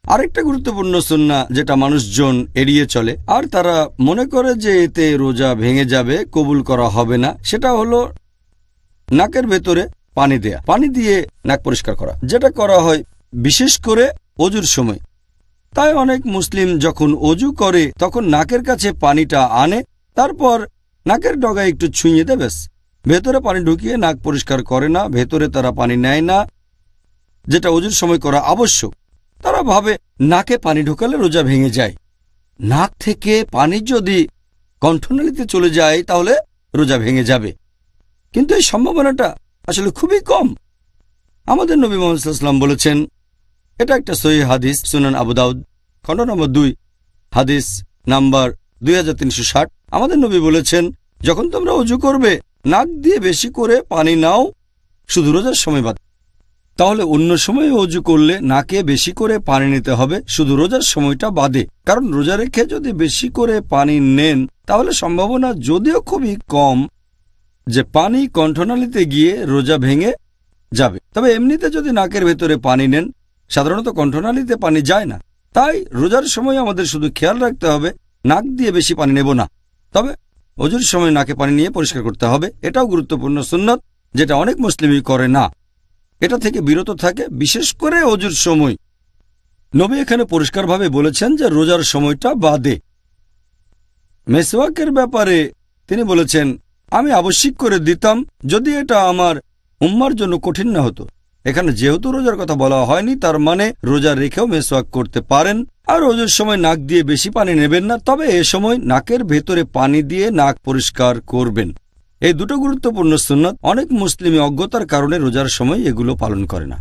আরেকটা গুরুত্বপূর্ণ সুন্নাহ যেটা মানুষজন এড়িয়ে চলে আর তারা মনে করে যে এতে রোজা ভেঙে যাবে, কবুল করা হবে না, সেটা হলো নাকের ভেতরে পানি দেয়া, পানি দিয়ে নাক পরিষ্কার করা, যেটা করা হয় বিশেষ করে অজুর সময়। তাই অনেক মুসলিম যখন অজু করে তখন নাকের কাছে পানিটা আনে, তারপর নাকের ডগায় একটু ছুঁয়ে দেয়, ব্যাস। ভেতরে পানি ঢুকিয়ে নাক পরিষ্কার করে না, ভেতরে তারা পানি নেয় না, যেটা অজুর সময় করা আবশ্যক। তারা ভাবে নাকে পানি ঢোকালে রোজা ভেঙে যায়। নাক থেকে পানি যদি কণ্ঠনালীতে চলে যায় তাহলে রোজা ভেঙে যাবে, কিন্তু এই সম্ভাবনাটা আসলে খুবই কম। আমাদের নবী মুহাম্মদ সাল্লাল্লাহু আলাইহি ওয়াসাল্লাম বলেছেন, এটা একটা সহিহ হাদিস, সুনান আবু দাউদ খণ্ড নম্বর 2 হাদিস নাম্বার 2360। আমাদের নবী বলেছেন, যখন তোমরা অজু করবে নাক দিয়ে বেশি করে পানি নাও, শুধু রোজার সময় বাদ। তাহলে অন্য সময়ে অজু করলে নাকে বেশি করে পানি নিতে হবে, শুধু রোজার সময়টা বাদে। কারণ রোজা রেখে যদি বেশি করে পানি নেন তাহলে সম্ভাবনা যদিও খুবই কম যে পানি কণ্ঠনালীতে গিয়ে রোজা ভেঙে যাবে। তবে এমনিতে যদি নাকের ভেতরে পানি নেন, সাধারণত কণ্ঠনালীতে পানি যায় না। তাই রোজার সময় আমাদের শুধু খেয়াল রাখতে হবে নাক দিয়ে বেশি পানি নেব না, তবে অজুর সময় নাকে পানি নিয়ে পরিষ্কার করতে হবে। এটাও গুরুত্বপূর্ণ সুন্নাত যেটা অনেক মুসলিমই করে না, এটা থেকে বিরত থাকে, বিশেষ করে অজুর সময়। নবী এখানে পরিষ্কারভাবে বলেছেন যে রোজার সময়টা বাদে। মেসওয়াকের ব্যাপারে তিনি বলেছেন, আমি আবশ্যিক করে দিতাম যদি এটা আমার উম্মার জন্য কঠিন না হতো। এখানে যেহেতু রোজার কথা বলা হয়নি, তার মানে রোজা রেখেও মেসওয়াক করতে পারেন। আর রোজার সময় নাক দিয়ে বেশি পানি নেবেন না, তবে এ সময় নাকের ভেতরে পানি দিয়ে নাক পরিষ্কার করবেন। এই দুটো গুরুত্বপূর্ণ সুন্নাত অনেক মুসলিমই অজ্ঞতার কারণে রোজার সময় এগুলো পালন করে না।